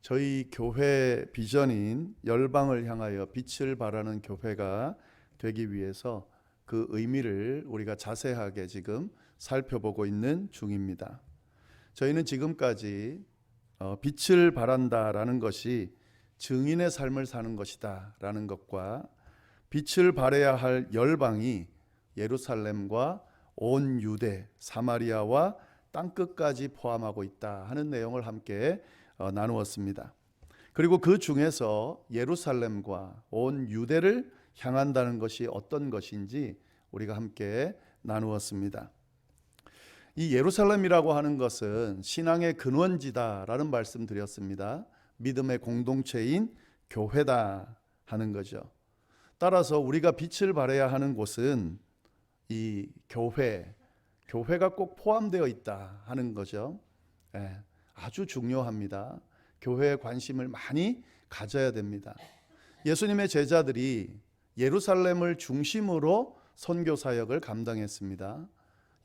저희 교회 비전인 열방을 향하여 빛을 발하는 교회가 되기 위해서 그 의미를 우리가 자세하게 지금 살펴보고 있는 중입니다. 저희는 지금까지 빛을 발한다라는 것이 증인의 삶을 사는 것이다 라는 것과 빛을 발해야 할 열방이 예루살렘과 온 유대, 사마리아와 땅끝까지 포함하고 있다 하는 내용을 함께 나누었습니다. 그리고 그 중에서 예루살렘과 온 유대를 향한다는 것이 어떤 것인지 우리가 함께 나누었습니다. 이 예루살렘이라고 하는 것은 신앙의 근원지다라는 말씀 드렸습니다. 믿음의 공동체인 교회다 하는 거죠. 따라서 우리가 빛을 발해야 하는 곳은 이 교회가 꼭 포함되어 있다 하는 거죠. 아주 중요합니다. 교회에 관심을 많이 가져야 됩니다. 예수님의 제자들이 예루살렘을 중심으로 선교 사역을 감당했습니다.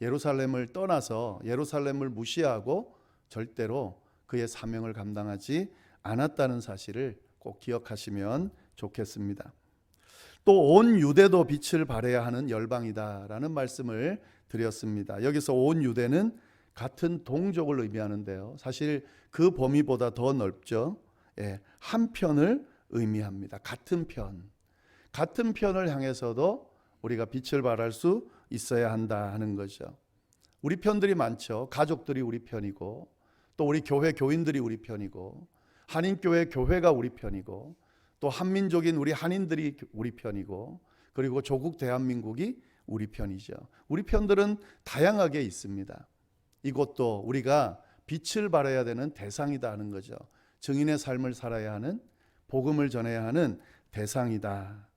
예루살렘을 떠나서 예루살렘을 무시하고 절대로 그의 사명을 감당하지 않았다는 사실을 꼭 기억하시면 좋겠습니다. 또 온 유대도 빛을 발해야 하는 열방이다라는 말씀을 드렸습니다. 여기서 온 유대는 같은 동족을 의미하는데요. 사실 그 범위보다 더 넓죠. 한 편을 의미합니다. 같은 편을 향해서도 우리가 빛을 발할 수 있어야 한다 하는 거죠. 우리 편들이 많죠. 가족들이 우리 편이고, 또 우리 교회 교인들이 우리 편이고, 한인교회 교회가 우리 편이고, 또 한민족인 우리 한인들이 우리 편이고, 그리고 조국 대한민국이 우리 편이죠. 우리 편들은 다양하게 있습니다. 이것도 우리가 빛을 발해야 되는 대상이다 하는 거죠. 증인의 삶을 살아야 하는, 복음을 전해야 하는 대상이다.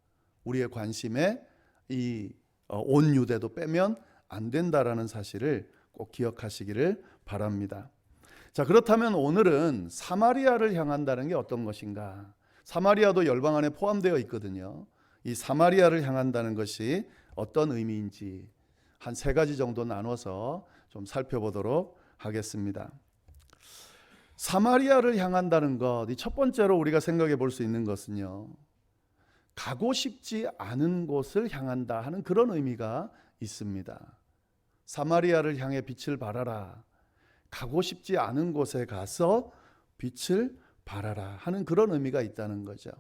우리의 관심에 이 온 유대도 빼면 안 된다라는 사실을 꼭 기억하시기를 바랍니다. 자, 그렇다면 오늘은 사마리아를 향한다는 게 어떤 것인가? 사마리아도 열방 안에 포함되어 있거든요. 이 사마리아를 향한다는 것이 어떤 의미인지 한 3가지 정도 나눠서 좀 살펴보도록 하겠습니다. 사마리아를 향한다는 것, 이 첫 번째로 우리가 생각해 볼 수 있는 것은요, 가고 싶지 않은 곳을 향한다 하는 그런 의미가 있습니다. 사마리아를 향해 빛을 발하라. 가고 싶지 않은 곳에 가서 빛을 발하라 하는 그런 의미가 있다는 거죠.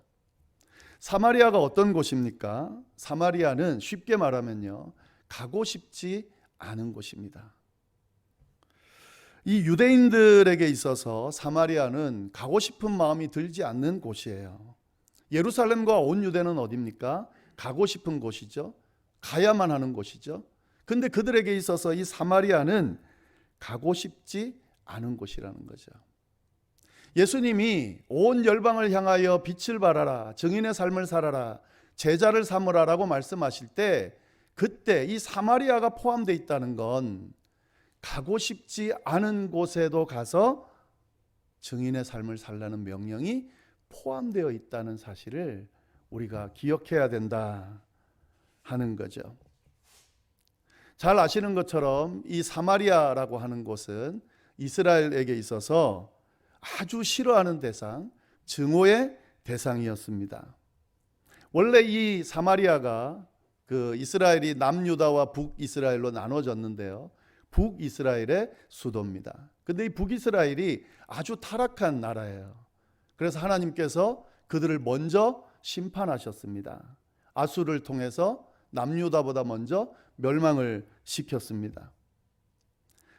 사마리아가 어떤 곳입니까? 사마리아는 쉽게 말하면요, 가고 싶지 않은 곳입니다. 이 유대인들에게 있어서 사마리아는 가고 싶은 마음이 들지 않는 곳이에요. 예루살렘과 온 유대는 어디입니까? 가고 싶은 곳이죠. 가야만 하는 곳이죠. 근데 그들에게 있어서 이 사마리아는 가고 싶지 않은 곳이라는 거죠. 예수님이 온 열방을 향하여 빛을 발하라, 증인의 삶을 살아라, 제자를 삼으라라고 말씀하실 때 그때 이 사마리아가 포함되어 있다는 건 가고 싶지 않은 곳에도 가서 증인의 삶을 살라는 명령이 포함되어 있다는 사실을 우리가 기억해야 된다 하는 거죠. 잘 아시는 것처럼 이 사마리아라고 하는 곳은 이스라엘에게 있어서 아주 싫어하는 대상, 증오의 대상이었습니다. 원래 이 사마리아가 그 이스라엘이 남유다와 북이스라엘로 나눠졌는데요. 북이스라엘의 수도입니다. 근데 이 북이스라엘이 아주 타락한 나라예요. 그래서 하나님께서 그들을 먼저 심판하셨습니다. 아수를 통해서 남유다보다 먼저 멸망을 시켰습니다.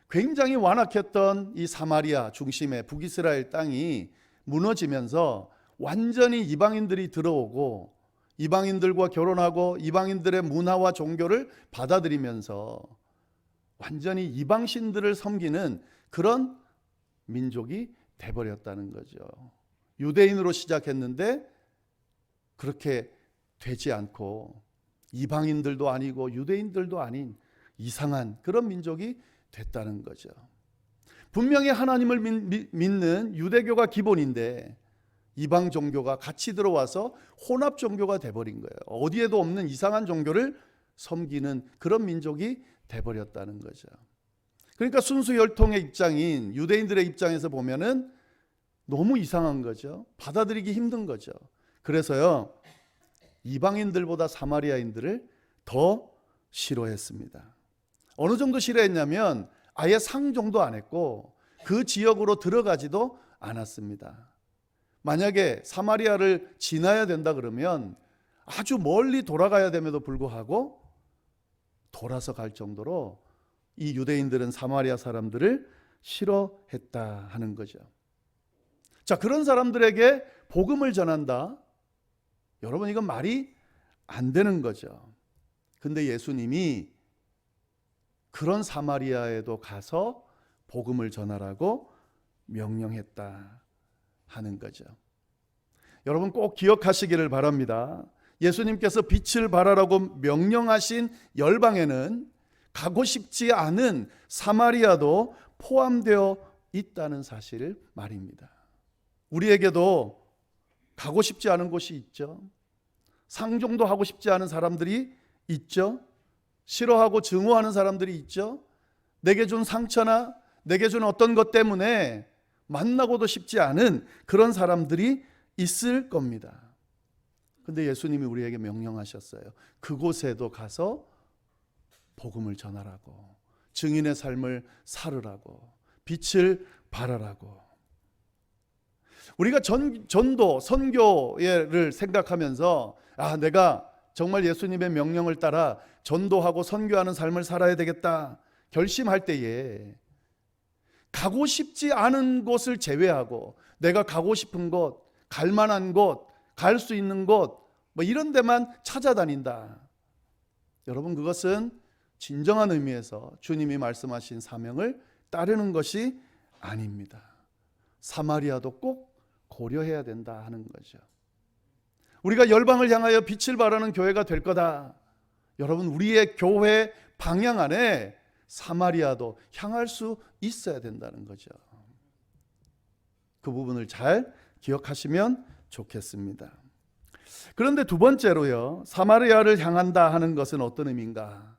굉장히 완악했던 이 사마리아 중심의 북이스라엘 땅이 무너지면서 완전히 이방인들이 들어오고 이방인들과 결혼하고 이방인들의 문화와 종교를 받아들이면서 완전히 이방신들을 섬기는 그런 민족이 돼버렸다는 거죠. 유대인으로 시작했는데 그렇게 되지 않고 이방인들도 아니고 유대인들도 아닌 이상한 그런 민족이 됐다는 거죠. 분명히 하나님을 믿는 유대교가 기본인데 이방 종교가 같이 들어와서 혼합 종교가 돼버린 거예요. 어디에도 없는 이상한 종교를 섬기는 그런 민족이 돼버렸다는 거죠. 그러니까 순수 혈통의 입장인 유대인들의 입장에서 보면은 너무 이상한 거죠. 받아들이기 힘든 거죠. 그래서요, 이방인들보다 사마리아인들을 더 싫어했습니다. 어느 정도 싫어했냐면 아예 상종도 안 했고 그 지역으로 들어가지도 않았습니다. 만약에 사마리아를 지나야 된다 그러면 아주 멀리 돌아가야 됨에도 불구하고 돌아서 갈 정도로 이 유대인들은 사마리아 사람들을 싫어했다 하는 거죠. 자, 그런 사람들에게 복음을 전한다. 여러분, 이건 말이 안 되는 거죠. 근데 예수님이 그런 사마리아에도 가서 복음을 전하라고 명령했다 하는 거죠. 여러분 꼭 기억하시기를 바랍니다. 예수님께서 빛을 발하라고 명령하신 열방에는 가고 싶지 않은 사마리아도 포함되어 있다는 사실을 말입니다. 우리에게도 가고 싶지 않은 곳이 있죠. 상종도 하고 싶지 않은 사람들이 있죠. 싫어하고 증오하는 사람들이 있죠. 내게 준 상처나 내게 준 어떤 것 때문에 만나고도 싶지 않은 그런 사람들이 있을 겁니다. 근데 예수님이 우리에게 명령하셨어요. 그곳에도 가서 복음을 전하라고, 증인의 삶을 살으라고, 빛을 발하라고. 우리가 전도, 선교를 생각하면서 내가 정말 예수님의 명령을 따라 전도하고 선교하는 삶을 살아야 되겠다 결심할 때에 가고 싶지 않은 곳을 제외하고 내가 가고 싶은 곳, 갈 만한 곳, 갈 수 있는 곳 이런 데만 찾아다닌다. 여러분, 그것은 진정한 의미에서 주님이 말씀하신 사명을 따르는 것이 아닙니다. 사마리아도 꼭 고려해야 된다 하는 거죠. 우리가 열방을 향하여 빛을 발하는 교회가 될 거다. 여러분, 우리의 교회 방향 안에 사마리아도 향할 수 있어야 된다는 거죠. 그 부분을 잘 기억하시면 좋겠습니다. 그런데 두 번째로요, 사마리아를 향한다 하는 것은 어떤 의미인가?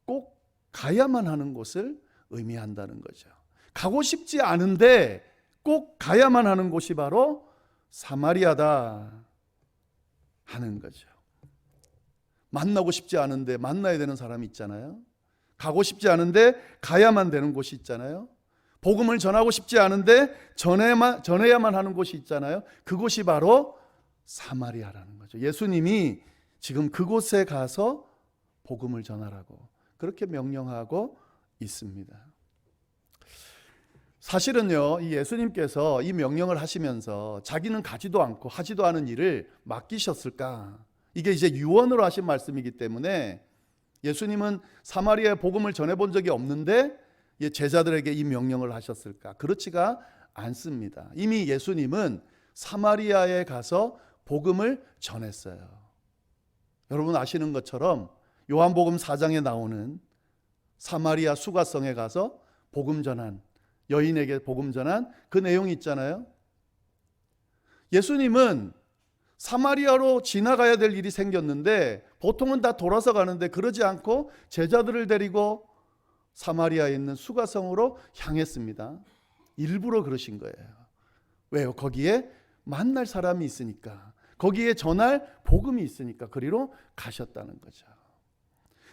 꼭 가야만 하는 곳을 의미한다는 거죠. 가고 싶지 않은데 꼭 가야만 하는 곳이 바로 사마리아다 하는 거죠. 만나고 싶지 않은데 만나야 되는 사람이 있잖아요. 가고 싶지 않은데 가야만 되는 곳이 있잖아요. 복음을 전하고 싶지 않은데 전해야만 하는 곳이 있잖아요. 그곳이 바로 사마리아라는 거죠. 예수님이 지금 그곳에 가서 복음을 전하라고 그렇게 명령하고 있습니다. 사실은요, 이 예수님께서 이 명령을 하시면서 자기는 가지도 않고 하지도 않은 일을 맡기셨을까? 이게 이제 유언으로 하신 말씀이기 때문에 예수님은 사마리아에 복음을 전해본 적이 없는데 제자들에게 이 명령을 하셨을까? 그렇지가 않습니다. 이미 예수님은 사마리아에 가서 복음을 전했어요. 여러분 아시는 것처럼 요한복음 4장에 나오는 사마리아 수가성에 가서 복음 전한, 여인에게 복음 전한 그 내용이 있잖아요. 예수님은 사마리아로 지나가야 될 일이 생겼는데 보통은 다 돌아서 가는데 그러지 않고 제자들을 데리고 사마리아에 있는 수가성으로 향했습니다. 일부러 그러신 거예요. 왜요? 거기에 만날 사람이 있으니까, 거기에 전할 복음이 있으니까 그리로 가셨다는 거죠.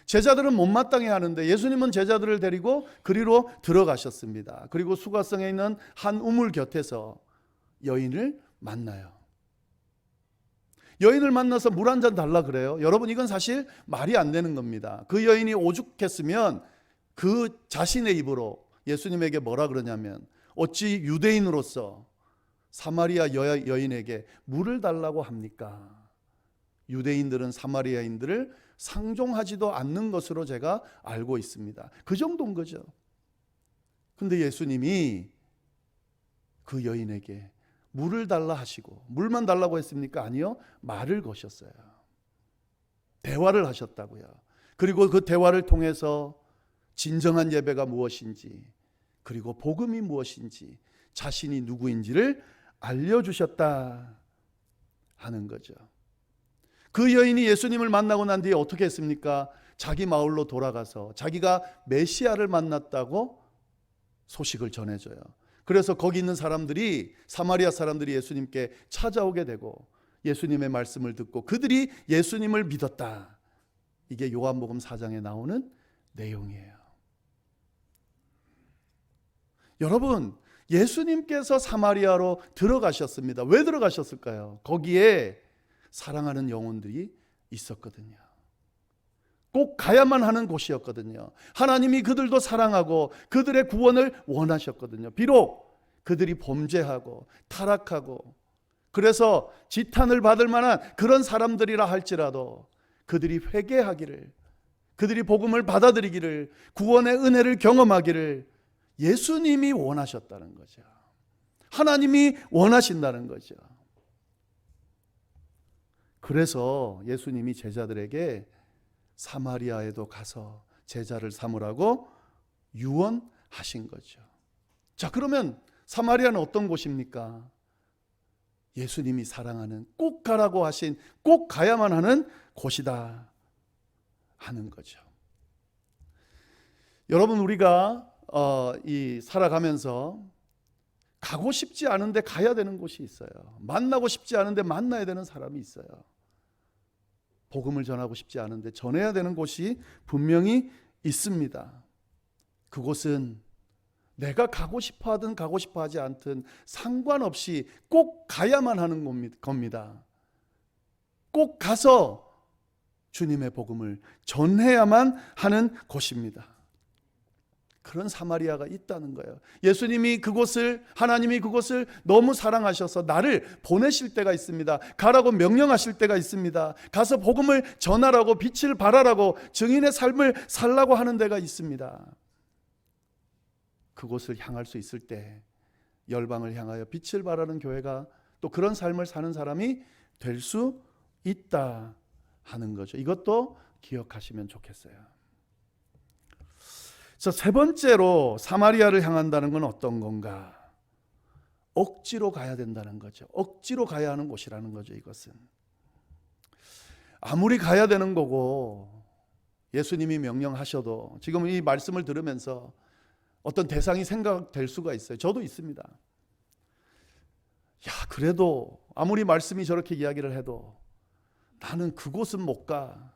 제자들은 못마땅해 하는데 예수님은 제자들을 데리고 그리로 들어가셨습니다. 그리고 수가성에 있는 한 우물 곁에서 여인을 만나요. 여인을 만나서 물 한 잔 달라 그래요. 여러분, 이건 사실 말이 안 되는 겁니다. 그 여인이 오죽했으면 그 자신의 입으로 예수님에게 뭐라 그러냐면, 어찌 유대인으로서 사마리아 여인에게 물을 달라고 합니까? 유대인들은 사마리아인들을 상종하지도 않는 것으로 제가 알고 있습니다. 그 정도인 거죠. 근데 예수님이 그 여인에게 물을 달라 하시고, 물만 달라고 했습니까? 아니요, 말을 거셨어요. 대화를 하셨다고요. 그리고 그 대화를 통해서 진정한 예배가 무엇인지, 그리고 복음이 무엇인지, 자신이 누구인지를 알려주셨다 하는 거죠. 그 여인이 예수님을 만나고 난 뒤에 어떻게 했습니까? 자기 마을로 돌아가서 자기가 메시아를 만났다고 소식을 전해줘요. 그래서 거기 있는 사람들이, 사마리아 사람들이 예수님께 찾아오게 되고 예수님의 말씀을 듣고 그들이 예수님을 믿었다. 이게 요한복음 4장에 나오는 내용이에요. 여러분, 예수님께서 사마리아로 들어가셨습니다. 왜 들어가셨을까요? 거기에 사랑하는 영혼들이 있었거든요. 꼭 가야만 하는 곳이었거든요. 하나님이 그들도 사랑하고 그들의 구원을 원하셨거든요. 비록 그들이 범죄하고 타락하고 그래서 지탄을 받을 만한 그런 사람들이라 할지라도 그들이 회개하기를, 그들이 복음을 받아들이기를, 구원의 은혜를 경험하기를 예수님이 원하셨다는 거죠. 하나님이 원하신다는 거죠. 그래서 예수님이 제자들에게 사마리아에도 가서 제자를 삼으라고 유언하신 거죠. 자, 그러면 사마리아는 어떤 곳입니까? 예수님이 사랑하는, 꼭 가라고 하신, 꼭 가야만 하는 곳이다 하는 거죠. 여러분, 우리가 살아가면서 가고 싶지 않은데 가야 되는 곳이 있어요. 만나고 싶지 않은데 만나야 되는 사람이 있어요. 복음을 전하고 싶지 않은데 전해야 되는 곳이 분명히 있습니다. 그곳은 내가 가고 싶어 하든 가고 싶어 하지 않든 상관없이 꼭 가야만 하는 겁니다. 꼭 가서 주님의 복음을 전해야만 하는 곳입니다. 그런 사마리아가 있다는 거예요. 예수님이 그곳을, 하나님이 그곳을 너무 사랑하셔서 나를 보내실 때가 있습니다. 가라고 명령하실 때가 있습니다. 가서 복음을 전하라고, 빛을 발하라고, 증인의 삶을 살라고 하는 데가 있습니다. 그곳을 향할 수 있을 때 열방을 향하여 빛을 발하는 교회가 또 그런 삶을 사는 사람이 될 수 있다 하는 거죠. 이것도 기억하시면 좋겠어요. 자, 세 번째로 사마리아를 향한다는 건 어떤 건가? 억지로 가야 된다는 거죠. 억지로 가야 하는 곳이라는 거죠. 이것은 아무리 가야 되는 거고 예수님이 명령하셔도 지금 이 말씀을 들으면서 어떤 대상이 생각될 수가 있어요. 저도 있습니다. 야, 그래도 아무리 말씀이 저렇게 이야기를 해도 나는 그곳은 못 가.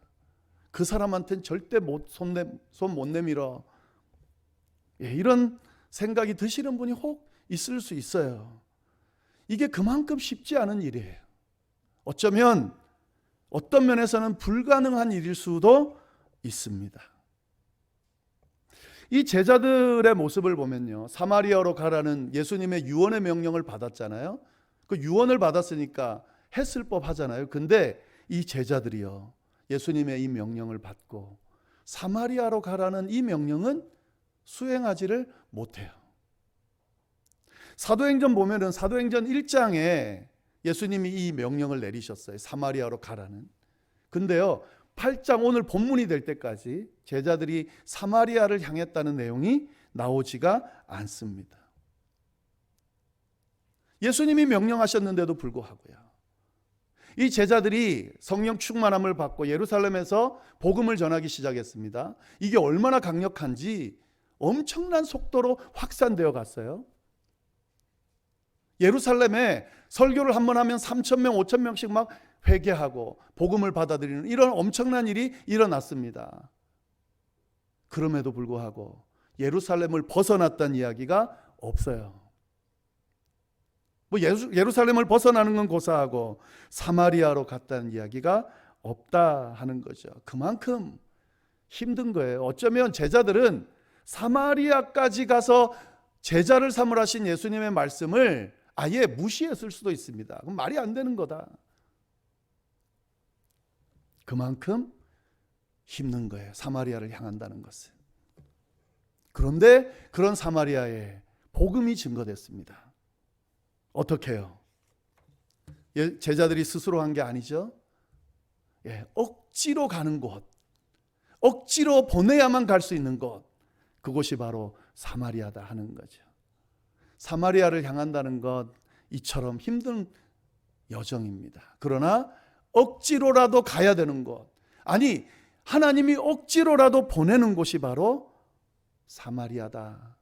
그 사람한테는 절대 손 못 내밀어. 이런 생각이 드시는 분이 혹 있을 수 있어요. 이게 그만큼 쉽지 않은 일이에요. 어쩌면 어떤 면에서는 불가능한 일일 수도 있습니다. 이 제자들의 모습을 보면요, 사마리아로 가라는 예수님의 유언의 명령을 받았잖아요. 그 유언을 받았으니까 했을 법 하잖아요. 근데 이 제자들이요, 예수님의 이 명령을 받고 사마리아로 가라는 이 명령은 수행하지를 못해요. 사도행전 보면은 사도행전 1장에 예수님이 이 명령을 내리셨어요. 사마리아로 가라는. 근데요, 8장 오늘 본문이 될 때까지 제자들이 사마리아를 향했다는 내용이 나오지가 않습니다. 예수님이 명령하셨는데도 불구하고요, 이 제자들이 성령 충만함을 받고 예루살렘에서 복음을 전하기 시작했습니다. 이게 얼마나 강력한지 엄청난 속도로 확산되어 갔어요. 예루살렘에 설교를 한번 하면 3,000명, 5,000명씩 막 회개하고 복음을 받아들이는 이런 엄청난 일이 일어났습니다. 그럼에도 불구하고 예루살렘을 벗어났다는 이야기가 없어요. 예루살렘을 벗어나는 건 고사하고 사마리아로 갔다는 이야기가 없다 하는 거죠. 그만큼 힘든 거예요. 어쩌면 제자들은 사마리아까지 가서 제자를 삼으라 하신 예수님의 말씀을 아예 무시했을 수도 있습니다. 그럼 말이 안 되는 거다. 그만큼 힘든 거예요, 사마리아를 향한다는 것은. 그런데 그런 사마리아에 복음이 증거됐습니다. 어떻게 해요? 제자들이 스스로 한 게 아니죠. 억지로 가는 곳, 억지로 보내야만 갈 수 있는 곳, 그곳이 바로 사마리아다 하는 거죠. 사마리아를 향한다는 것, 이처럼 힘든 여정입니다. 그러나 억지로라도 가야 되는 곳, 아니 하나님이 억지로라도 보내는 곳이 바로 사마리아다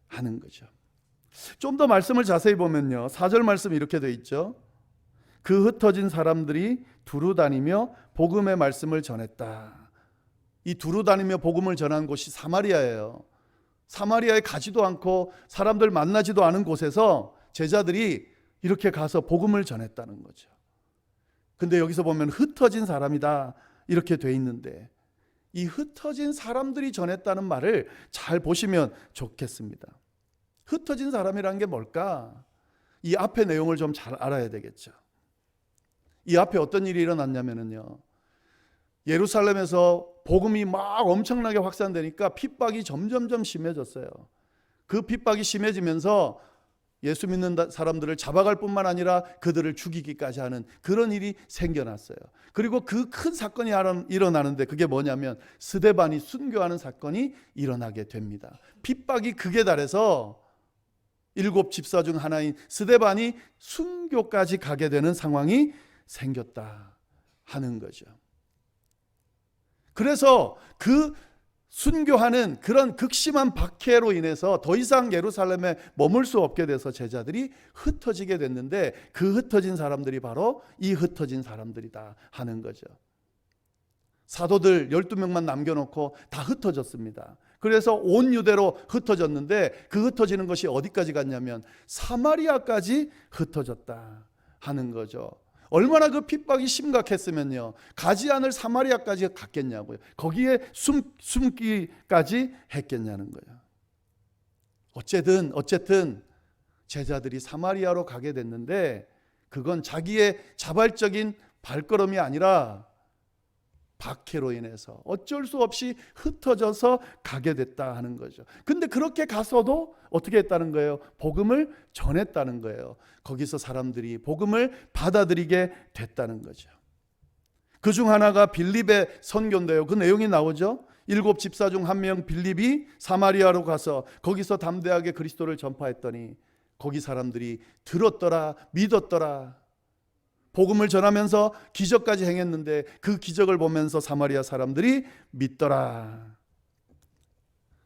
하는 거죠. 좀 더 말씀을 자세히 보면요, 4절 말씀 이렇게 돼 있죠. 그 흩어진 사람들이 두루 다니며 복음의 말씀을 전했다. 이 두루 다니며 복음을 전한 곳이 사마리아예요. 사마리아에 가지도 않고 사람들 만나지도 않은 곳에서 제자들이 이렇게 가서 복음을 전했다는 거죠. 근데 여기서 보면 흩어진 사람이다 이렇게 돼 있는데, 이 흩어진 사람들이 전했다는 말을 잘 보시면 좋겠습니다. 흩어진 사람이라는 게 뭘까? 이 앞에 내용을 좀 잘 알아야 되겠죠. 이 앞에 어떤 일이 일어났냐면요, 예루살렘에서 복음이 막 엄청나게 확산되니까 핍박이 점점점 심해졌어요. 그 핍박이 심해지면서 예수 믿는 사람들을 잡아갈 뿐만 아니라 그들을 죽이기까지 하는 그런 일이 생겨났어요. 그리고 그 큰 사건이 일어나는데, 그게 뭐냐면 스데반이 순교하는 사건이 일어나게 됩니다. 핍박이 극에 달해서 7 집사 중 하나인 스데반이 순교까지 가게 되는 상황이 생겼다 하는 거죠. 그래서 그 순교하는 그런 극심한 박해로 인해서 더 이상 예루살렘에 머물 수 없게 돼서 제자들이 흩어지게 됐는데, 그 흩어진 사람들이 바로 이 흩어진 사람들이다 하는 거죠. 사도들 12명만 남겨놓고 다 흩어졌습니다. 그래서 온 유대로 흩어졌는데, 그 흩어지는 것이 어디까지 갔냐면 사마리아까지 흩어졌다 하는 거죠. 얼마나 그 핍박이 심각했으면요, 가지 않을 사마리아까지 갔겠냐고요. 거기에 숨기까지 했겠냐는 거예요. 어쨌든 제자들이 사마리아로 가게 됐는데, 그건 자기의 자발적인 발걸음이 아니라 박해로 인해서 어쩔 수 없이 흩어져서 가게 됐다 하는 거죠. 근데 그렇게 가서도 어떻게 했다는 거예요? 복음을 전했다는 거예요. 거기서 사람들이 복음을 받아들이게 됐다는 거죠. 그 중 하나가 빌립의 선교인데요, 그 내용이 나오죠. 7 집사 중 한 명 빌립이 사마리아로 가서 거기서 담대하게 그리스도를 전파했더니 거기 사람들이 들었더라, 믿었더라. 복음을 전하면서 기적까지 행했는데, 그 기적을 보면서 사마리아 사람들이 믿더라.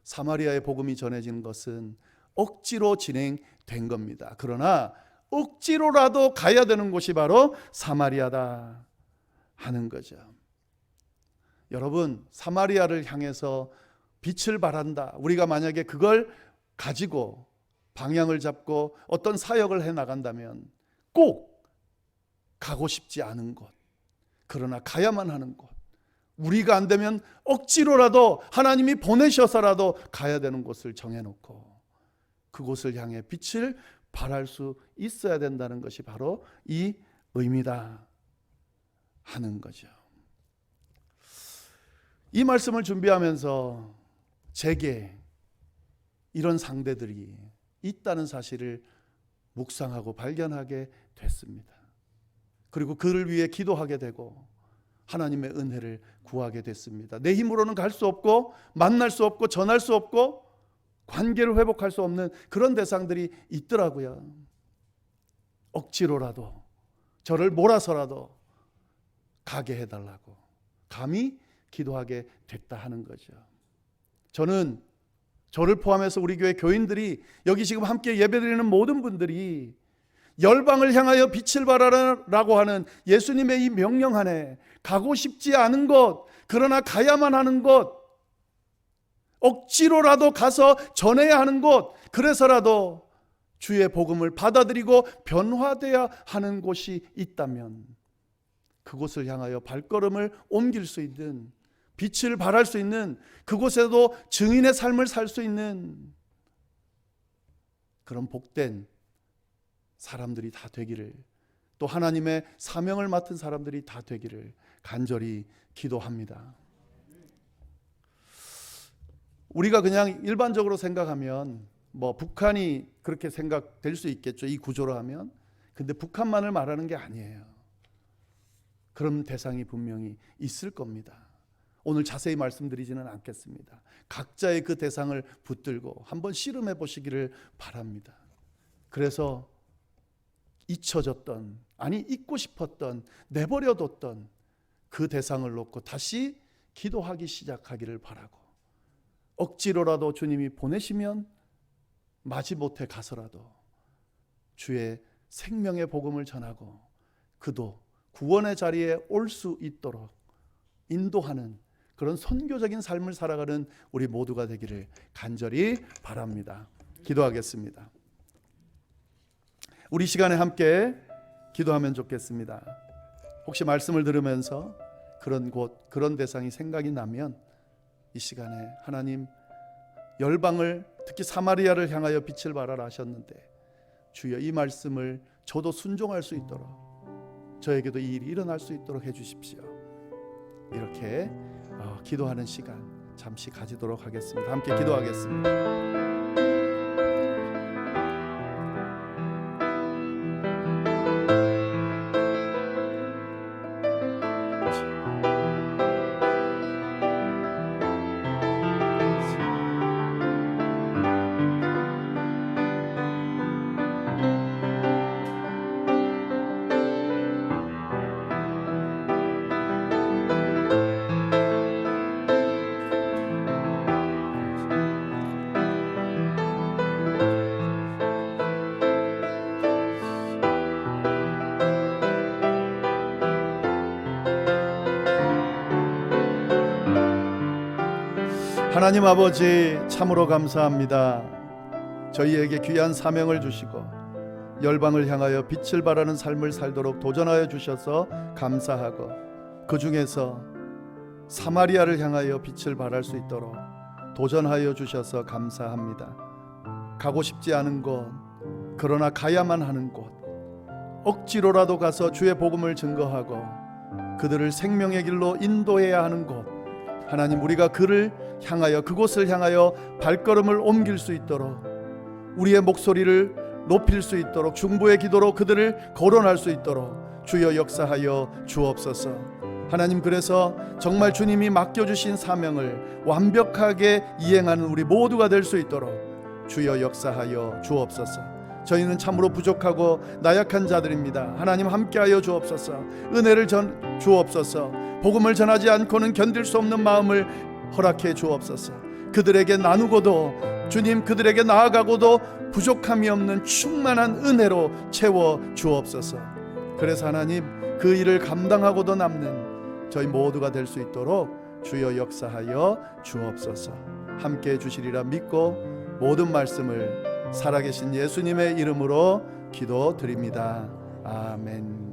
사마리아의 복음이 전해지는 것은 억지로 진행된 겁니다. 그러나 억지로라도 가야 되는 곳이 바로 사마리아다 하는 거죠. 여러분, 사마리아를 향해서 빛을 발한다, 우리가 만약에 그걸 가지고 방향을 잡고 어떤 사역을 해 나간다면 꼭 가고 싶지 않은 곳, 그러나 가야만 하는 곳, 우리가 안 되면 억지로라도 하나님이 보내셔서라도 가야 되는 곳을 정해놓고 그곳을 향해 빛을 발할 수 있어야 된다는 것이 바로 이 의미다 하는 거죠. 이 말씀을 준비하면서 제게 이런 상대들이 있다는 사실을 묵상하고 발견하게 됐습니다. 그리고 그를 위해 기도하게 되고 하나님의 은혜를 구하게 됐습니다. 내 힘으로는 갈 수 없고 만날 수 없고 전할 수 없고 관계를 회복할 수 없는 그런 대상들이 있더라고요. 억지로라도 저를 몰아서라도 가게 해달라고 감히 기도하게 됐다 하는 거죠. 저는 저를 포함해서 우리 교회 교인들이, 여기 지금 함께 예배드리는 모든 분들이 열방을 향하여 빛을 발하라고 하는 예수님의 이 명령 안에 가고 싶지 않은 곳, 그러나 가야만 하는 곳, 억지로라도 가서 전해야 하는 곳, 그래서라도 주의 복음을 받아들이고 변화되어야 하는 곳이 있다면 그곳을 향하여 발걸음을 옮길 수 있는, 빛을 발할 수 있는, 그곳에도 증인의 삶을 살 수 있는 그런 복된 사람들이 다 되기를, 또 하나님의 사명을 맡은 사람들이 다 되기를 간절히 기도합니다. 우리가 그냥 일반적으로 생각하면 북한이 그렇게 생각될 수 있겠죠, 이 구조로 하면. 근데 북한만을 말하는 게 아니에요. 그런 대상이 분명히 있을 겁니다. 오늘 자세히 말씀드리지는 않겠습니다. 각자의 그 대상을 붙들고 한번 씨름해 보시기를 바랍니다. 그래서 잊혀졌던, 아니 잊고 싶었던, 내버려뒀던 그 대상을 놓고 다시 기도하기 시작하기를 바라고, 억지로라도 주님이 보내시면 마지못해 가서라도 주의 생명의 복음을 전하고 그도 구원의 자리에 올 수 있도록 인도하는 그런 선교적인 삶을 살아가는 우리 모두가 되기를 간절히 바랍니다. 기도하겠습니다. 우리 시간에 함께 기도하면 좋겠습니다. 혹시 말씀을 들으면서 그런 곳, 그런 대상이 생각이 나면 이 시간에 하나님, 열방을, 특히 사마리아를 향하여 빛을 발하라 하셨는데 주여 이 말씀을 저도 순종할 수 있도록, 저에게도 이 일이 일어날 수 있도록 해주십시오. 이렇게 기도하는 시간 잠시 가지도록 하겠습니다. 함께 기도하겠습니다. 하나님 아버지, 참으로 감사합니다. 저희에게 귀한 사명을 주시고 열방을 향하여 빛을 발하는 삶을 살도록 도전하여 주셔서 감사하고, 그 중에서 사마리아를 향하여 빛을 발할 수 있도록 도전하여 주셔서 감사합니다. 가고 싶지 않은 곳, 그러나 가야만 하는 곳, 억지로라도 가서 주의 복음을 증거하고 그들을 생명의 길로 인도해야 하는 곳, 하나님, 우리가 그를 향하여, 그곳을 향하여 발걸음을 옮길 수 있도록, 우리의 목소리를 높일 수 있도록, 중보의 기도로 그들을 거론할 수 있도록 주여 역사하여 주옵소서. 하나님, 그래서 정말 주님이 맡겨주신 사명을 완벽하게 이행하는 우리 모두가 될 수 있도록 주여 역사하여 주옵소서. 저희는 참으로 부족하고 나약한 자들입니다. 하나님, 함께하여 주옵소서. 은혜를 주옵소서. 복음을 전하지 않고는 견딜 수 없는 마음을 허락해 주옵소서. 그들에게 나누고도, 주님, 그들에게 나아가고도 부족함이 없는 충만한 은혜로 채워 주옵소서. 그래서 하나님, 그 일을 감당하고도 남는 저희 모두가 될 수 있도록 주여 역사하여 주옵소서. 함께해 주시리라 믿고 모든 말씀을 살아계신 예수님의 이름으로 기도드립니다. 아멘.